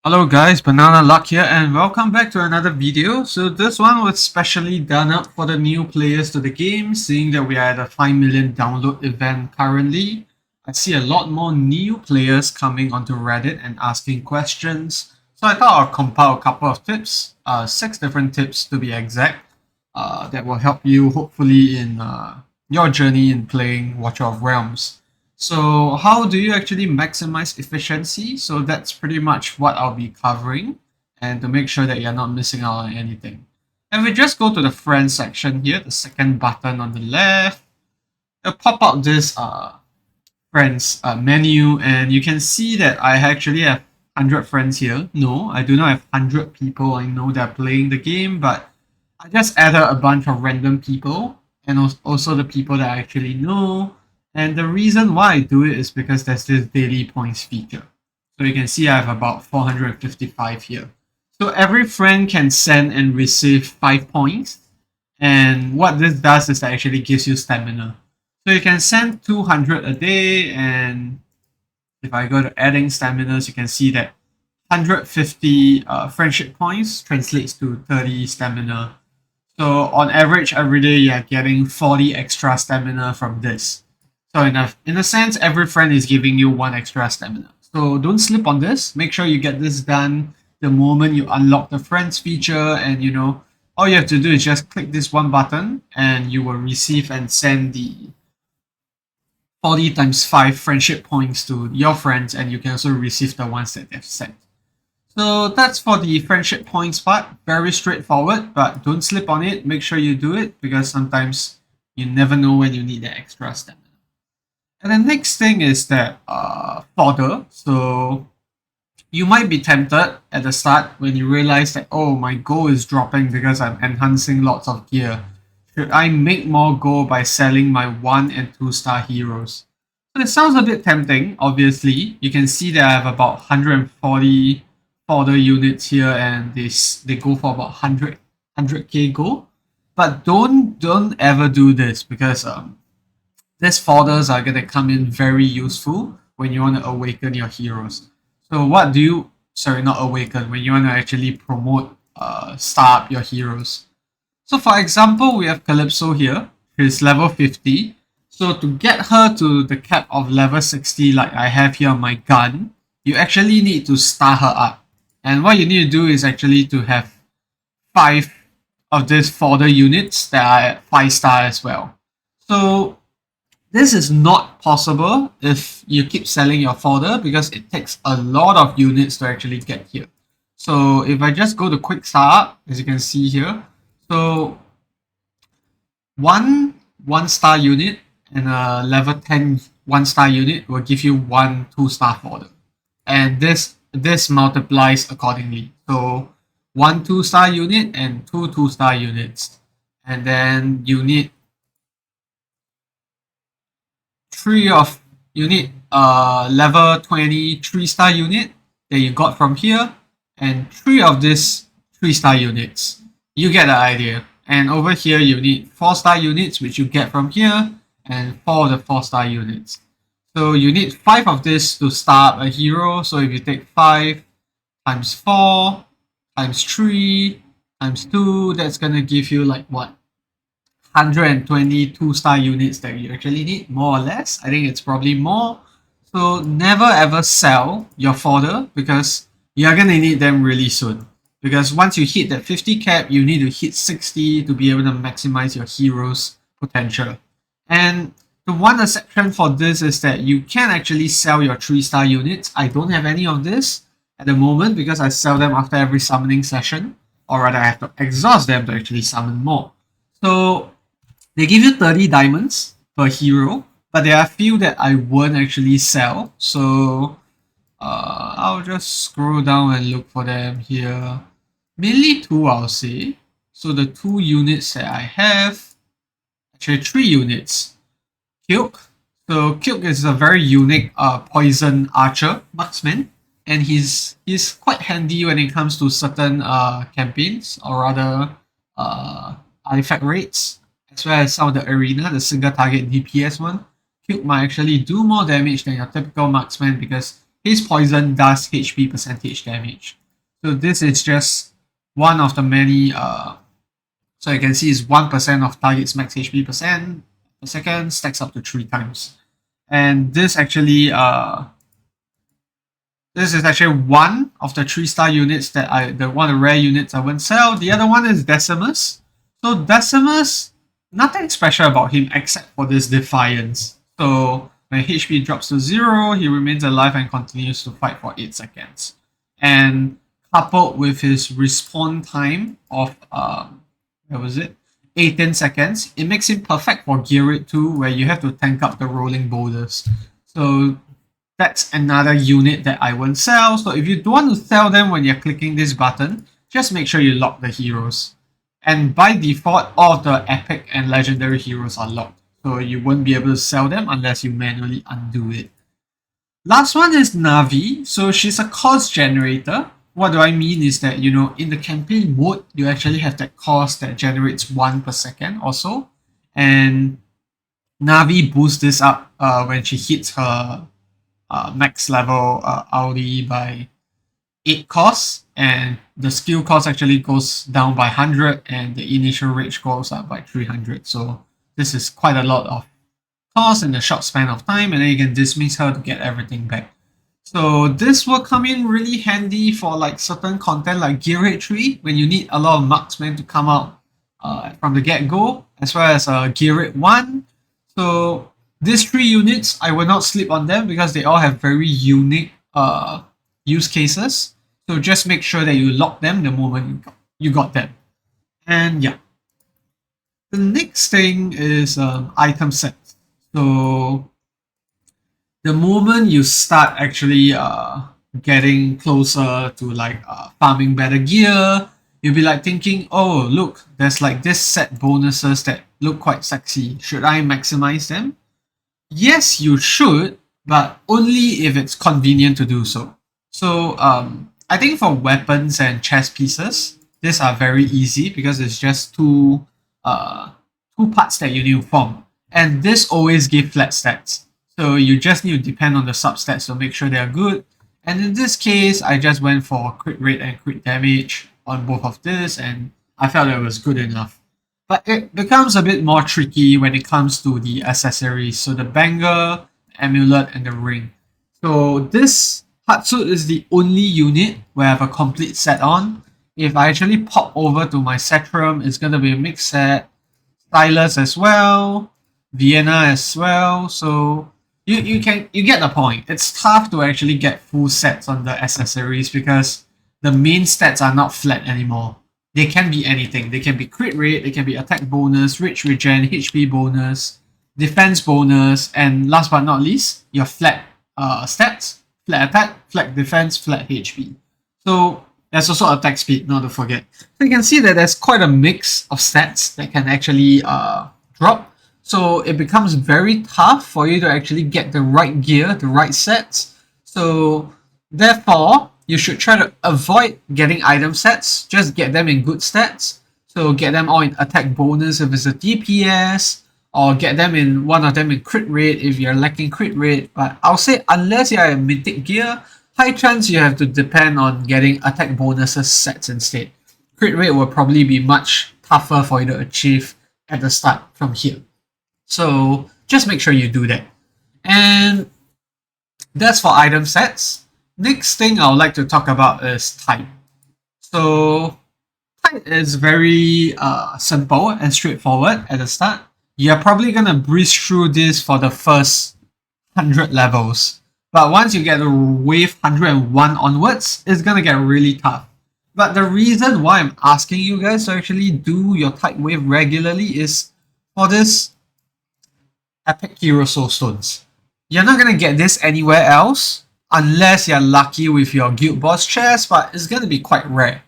Hello guys, Banana Luck here and welcome back to another video. So this one was specially done up for the new players to the game, seeing that we are at a 5 million download event currently. I see a lot more new players coming onto Reddit and asking questions. So I thought I'll compile a couple of tips, 6 different tips to be exact, that will help you hopefully in your journey in playing Watcher of Realms. So how do you actually maximize efficiency? So that's pretty much what I'll be covering, and to make sure that you're not missing out on anything. And we just go to the friends section here, the second button on the left. It'll pop up this friends menu, and you can see that I actually have 100 friends here. No, I do not have 100 people I know that are playing the game, but I just added a bunch of random people and also the people that I actually know. And the reason why I do it is because there's this daily points feature. So you can see I have about 455 here. So every friend can send and receive 5 points. And what this does is that actually gives you stamina. So you can send 200 a day, and if I go to adding staminas, you can see that 150 friendship points translates to 30 stamina. So on average, every day you're getting 40 extra stamina from this. So in a sense, every friend is giving you 1 extra stamina. So don't slip on this. Make sure you get this done the moment you unlock the friends feature, and all you have to do is just click this one button and you will receive and send the 40 times 5 friendship points to your friends, and you can also receive the ones that they've sent. So that's for the friendship points part. Very straightforward, but don't slip on it. Make sure you do it because sometimes you never know when you need the extra stamina. And the next thing is that fodder. So you might be tempted at the start when you realize that, oh, my gold is dropping because I'm enhancing lots of gear. Should I make more gold by selling my 1 and 2 star heroes? So it sounds a bit tempting, obviously. You can see that I have about 140 fodder units here, and they go for about 100k gold. But don't ever do this because these fodders are going to come in very useful when you want to awaken your heroes. So what do you, sorry, not awaken, when you want to actually promote, star up your heroes. So for example, we have Calypso here. She's level 50. So to get her to the cap of level 60 like I have here on my gun, you actually need to star her up. And what you need to do is actually to have 5 of these fodder units that are at 5 star as well. So this is not possible if you keep selling your fodder because it takes a lot of units to actually get here. So if I just go to quick start, as you can see here, so one 1-star unit and a level 10 1-star unit will give you 1 2-star fodder. And this multiplies accordingly. So 1 2-star unit and 2 2-star units. And then you need 3 of unit level 20 3-star unit that you got from here, and 3 of this 3-star units. You get the idea. And over here you need 4-star units, which you get from here, and 4 of the 4-star units. So you need 5 of this to start a hero. So if you take 5 times 4 times 3 times 2, that's gonna give you like what? 122 star units that you actually need, more or less. I think it's probably more. So never ever sell your fodder because you're gonna need them really soon. Because once you hit that 50 cap, you need to hit 60 to be able to maximize your hero's potential. And the one exception for this is that you can actually sell your 3-star units. I don't have any of this at the moment because I sell them after every summoning session, or rather I have to exhaust them to actually summon more. So they give you 30 diamonds per hero, but there are a few that I won't actually sell. So I'll just scroll down and look for them here. Mainly 2, I'll say. So the 2 units that I have, actually 3 units. Kyuk. So Kyuk is a very unique poison archer marksman, and he's quite handy when it comes to certain campaigns, or rather artifact rates, as well as some of the arena, the single target DPS one. Kyuk might actually do more damage than your typical marksman because Haze Poison does HP percentage damage. So this is just one of the many, so you can see is 1% of target's max HP percent per second, stacks up to 3 times. And this actually, this is actually one of the 3-star units that one of the rare units I won't sell. The other one is Decimus. So Decimus, nothing special about him except for this Defiance. So when HP drops to 0, he remains alive and continues to fight for 8 seconds. And coupled with his respawn time of, what was it? 18 seconds, it makes him perfect for Gear Raid 2, where you have to tank up the rolling boulders. So that's another unit that I won't sell. So if you don't want to sell them when you're clicking this button, just make sure you lock the heroes. And by default, all of the epic and legendary heroes are locked. So you won't be able to sell them unless you manually undo it. Last one is Navi. So she's a cost generator. What do I mean is that, you know, in the campaign mode, you actually have that cost that generates 1 per second or so. And Navi boosts this up when she hits her max level Audi by 8 costs, and the skill cost actually goes down by 100 and the initial rage goes up by 300. So this is quite a lot of cost in a short span of time, and then you can dismiss her to get everything back. So this will come in really handy for like certain content like Gear Raid 3 when you need a lot of marksmen to come out from the get-go, as well as Gear Raid 1. So these 3 units, I will not sleep on them because they all have very unique use cases. So just make sure that you lock them the moment you got them. And yeah. The next thing is item sets. So the moment you start actually getting closer to like farming better gear, you'll be like thinking, oh look, there's like this set bonuses that look quite sexy. Should I maximize them? Yes, you should, but only if it's convenient to do so. So I think for weapons and chest pieces, these are very easy because it's just two parts that you need to form. And this always gives flat stats. So you just need to depend on the substats to make sure they are good. And in this case, I just went for crit rate and crit damage on both of this, and I felt it was good enough. But it becomes a bit more tricky when it comes to the accessories. So the banger, the amulet, and the ring. So this Hatsuit is the only unit where I have a complete set on. If I actually pop over to my Setrum, it's going to be a mixed set. Stylus as well. Vienna as well. So you get the point. It's tough to actually get full sets on the accessories because the main stats are not flat anymore. They can be anything. They can be crit rate, they can be attack bonus, rich regen, HP bonus, defense bonus, and last but not least, your flat stats, flat attack, flat defense, flat HP. So there's also attack speed, not to forget. So you can see that there's quite a mix of stats that can actually drop. So it becomes very tough for you to actually get the right gear, the right sets. So therefore, you should try to avoid getting item sets. Just get them in good stats. So get them all in attack bonus if it's a DPS, or get them in one of them in crit rate if you're lacking crit rate. But I'll say unless you're in mythic gear, high chance you have to depend on getting attack bonuses sets instead. Crit rate will probably be much tougher for you to achieve at the start from here. So just make sure you do that. And that's for item sets. Next thing I would like to talk about is type. So type is very simple and straightforward at the start. You're probably going to breeze through this for the first 100 levels. But once you get to wave 101 onwards, it's going to get really tough. But the reason why I'm asking you guys to actually do your type wave regularly is for this Epic Hero Soul Stones. You're not going to get this anywhere else unless you're lucky with your guild boss chest, but it's going to be quite rare.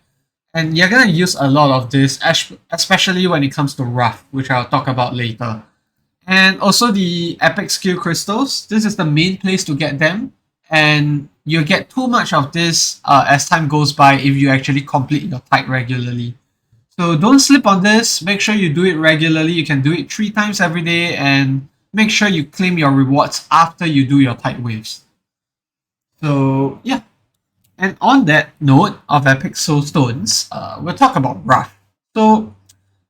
And you're going to use a lot of this, especially when it comes to Wrath, which I'll talk about later. And also the Epic Skill Crystals. This is the main place to get them. And you get too much of this as time goes by if you actually complete your type regularly. So don't slip on this. Make sure you do it regularly. You can do it 3 times every day, and make sure you claim your rewards after you do your type waves. So yeah, and on that note of epic soul stones, we'll talk about Wrath. So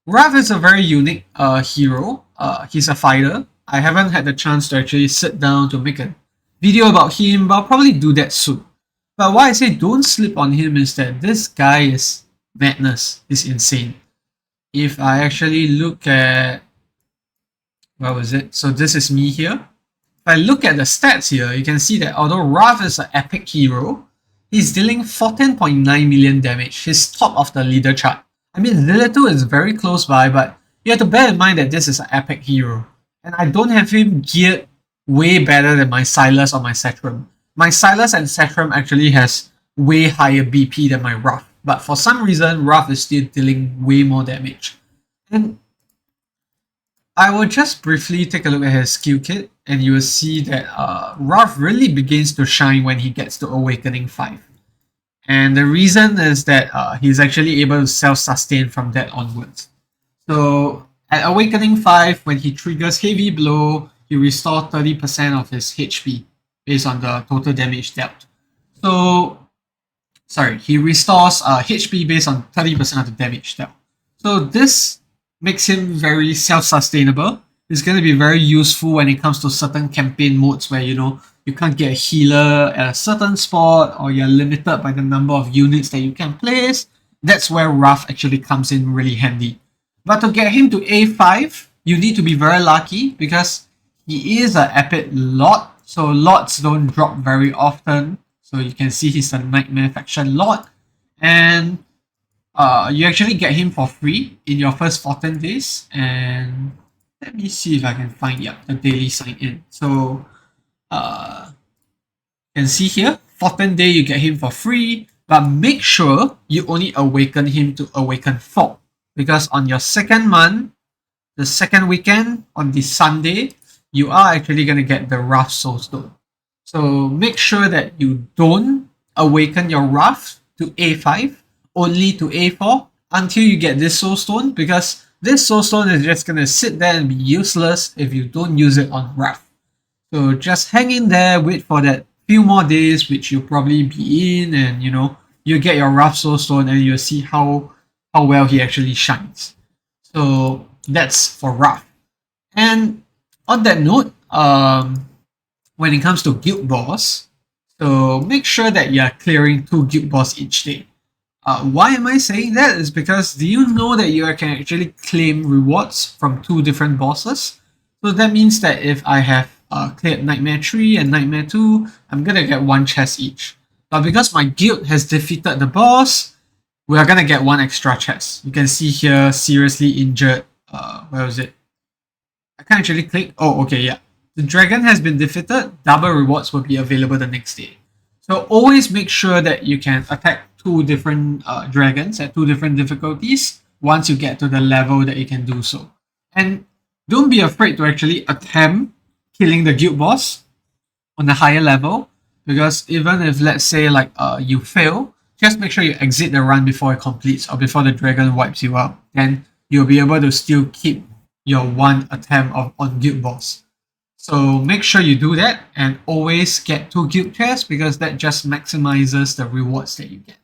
Wrath is a very unique hero. He's a fighter. I haven't had the chance to actually sit down to make a video about him, but I'll probably do that soon. But why I say don't sleep on him is that this guy is madness. He's insane. If I actually look at, where was it? So this is me here. If I look at the stats here, you can see that although Wrath is an epic hero, he's dealing 14.9 million damage. He's top of the leader chart. I mean, Lilith is very close by, but you have to bear in mind that this is an epic hero. And I don't have him geared way better than my Silas or my Setram. My Silas and Setram actually has way higher BP than my Wrath. But for some reason, Wrath is still dealing way more damage. And I will just briefly take a look at his skill kit, and you will see that Wrath really begins to shine when he gets to Awakening 5. And the reason is that he's actually able to self-sustain from that onwards. So at Awakening 5, when he triggers Heavy Blow, he restores 30% of his HP based on the total damage dealt. So, sorry, he restores HP based on 30% of the damage dealt. So this makes him very self-sustainable. It's going to be very useful when it comes to certain campaign modes where, you know, you can't get a healer at a certain spot or you're limited by the number of units that you can place. That's where Wrath actually comes in really handy. But to get him to A5, you need to be very lucky because he is an epic Lord. So Lords don't drop very often. So you can see he's a Nightmare Faction Lord. And you actually get him for free in your first 14 days. And let me see if I can find the daily sign in. So you can see here, 14th day you get him for free, but make sure you only awaken him to Awaken 4. Because on your second month, the second weekend, on the Sunday, you are actually going to get the Wrath Soulstone. So make sure that you don't awaken your Wrath to A5, only to A4, until you get this Soulstone, because this Soulstone is just going to sit there and be useless if you don't use it on Wrath. So just hang in there, wait for that few more days, which you'll probably be in, and you know, you get your Wrath Soulstone and you'll see how well he actually shines. So that's for Wrath. And on that note, when it comes to guild boss, so make sure that you're clearing 2 guild boss each day. Why am I saying that? Is because do you know that you can actually claim rewards from 2 different bosses? So that means that if I have cleared Nightmare 3 and Nightmare 2, I'm gonna get 1 chest each. But because my guild has defeated the boss, we are gonna get 1 extra chest. You can see here, seriously injured. Where was it? I can't actually click. Oh, okay, yeah. The dragon has been defeated. Double rewards will be available the next day. So always make sure that you can attack 2 different dragons at 2 different difficulties once you get to the level that you can do so. And don't be afraid to actually attempt killing the guild boss on a higher level, because even if, let's say, like you fail, just make sure you exit the run before it completes or before the dragon wipes you out. Then you'll be able to still keep your 1 attempt on guild boss. So make sure you do that and always get 2 guild chests, because that just maximizes the rewards that you get,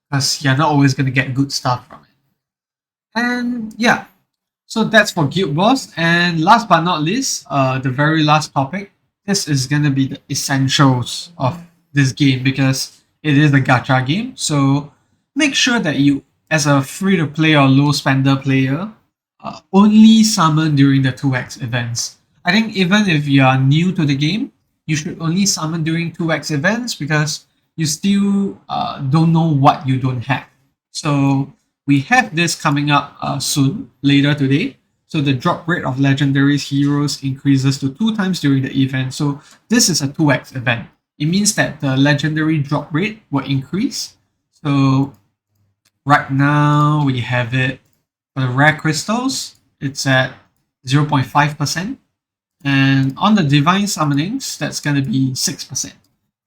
because you're not always going to get good stuff from it. And yeah, so that's for guild boss. And last but not least, the very last topic, this is going to be the essentials of this game, because it is a gacha game. So make sure that you, as a free to play or low spender player, only summon during the 2x events. I think even if you are new to the game, you should only summon during 2x events, because you still don't know what you don't have. So we have this coming up soon, later today. So the drop rate of legendary heroes increases to 2 times during the event. So this is a 2x event. It means that the legendary drop rate will increase. So right now we have it for the rare crystals, it's at 0.5%. And on the divine summonings, that's going to be 6%.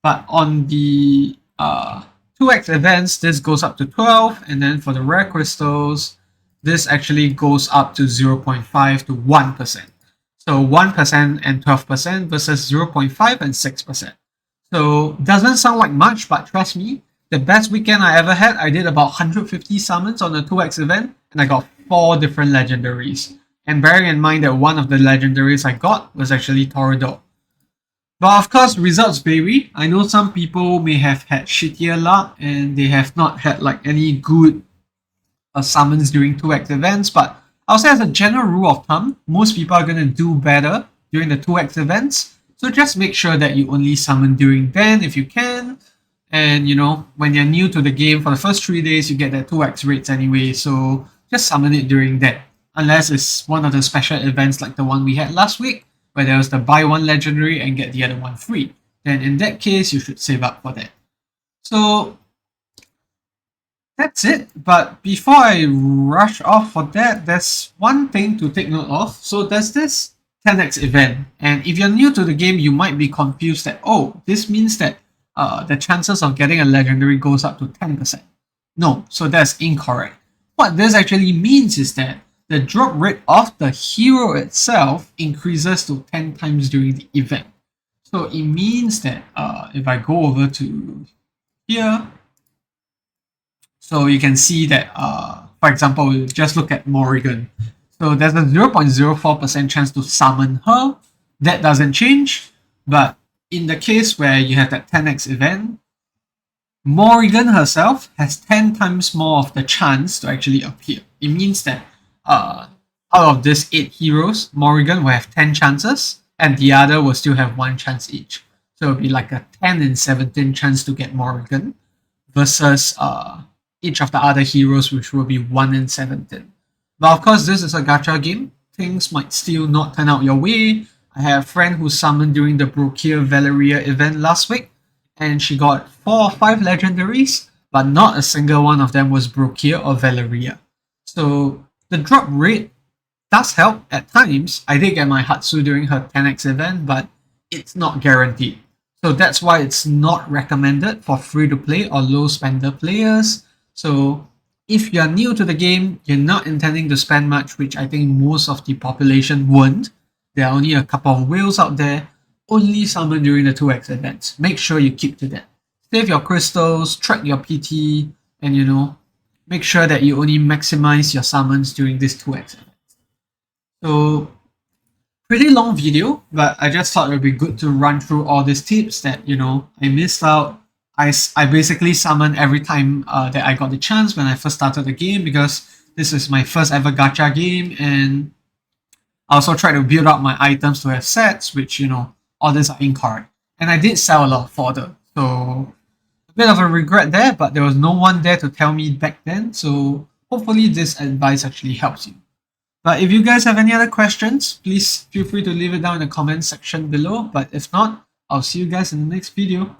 But on the 2x events, this goes up to 12. And then for the rare crystals, this actually goes up to 0.5 to 1%. So 1% and 12% versus 0.5 and 6%. So doesn't sound like much, but trust me, the best weekend I ever had, I did about 150 summons on the 2x event, and I got 4 different legendaries. And bearing in mind that one of the legendaries I got was actually Torador. But of course, results vary. I know some people may have had shittier luck and they have not had like any good summons during 2x events, but I'll say as a general rule of thumb, most people are going to do better during the 2x events. So just make sure that you only summon during then if you can. And you know, when you're new to the game, for the first 3 days, you get that 2x rates anyway, so just summon it during that. Unless it's one of the special events like the one we had last week, where there was the buy one legendary and get the other one free. Then in that case, you should save up for that. So that's it. But before I rush off for that, there's one thing to take note of. So there's this 10x event. And if you're new to the game, you might be confused that, oh, this means that the chances of getting a legendary goes up to 10%. No, so that's incorrect. What this actually means is that the drop rate of the hero itself increases to 10 times during the event. So it means that if I go over to here, so you can see that, for example, we'll just look at Morrigan. So there's a 0.04% chance to summon her. That doesn't change. But in the case where you have that 10x event, Morrigan herself has 10 times more of the chance to actually appear. It means that out of these 8 heroes, Morrigan will have 10 chances, and the other will still have 1 chance each. So it'll be like a 10 in 17 chance to get Morrigan versus each of the other heroes, which will be 1 in 17. But of course, this is a gacha game. Things might still not turn out your way. I have a friend who summoned during the Brokir Valeria event last week, and she got 4 or 5 legendaries, but not a single one of them was Brokir or Valeria. So the drop rate does help at times. I did get my Hatsu during her 10x event, but it's not guaranteed. So that's why it's not recommended for free-to-play or low-spender players. So if you're new to the game, you're not intending to spend much, which I think most of the population won't. There are only a couple of whales out there. Only summon during the 2x events. Make sure you keep to that. Save your crystals, track your PT, and you know, make sure that you only maximize your summons during this 2x events. So pretty long video, but I just thought it would be good to run through all these tips that, you know, I missed out. I basically summoned every time that I got the chance when I first started the game, because this is my first ever gacha game, and I also try to build up my items to have sets, which, you know, all these are incorrect. And I did sell a lot of fodder, so a bit of a regret there, but there was no one there to tell me back then, so hopefully this advice actually helps you. But if you guys have any other questions, please feel free to leave it down in the comment section below. But if not, I'll see you guys in the next video.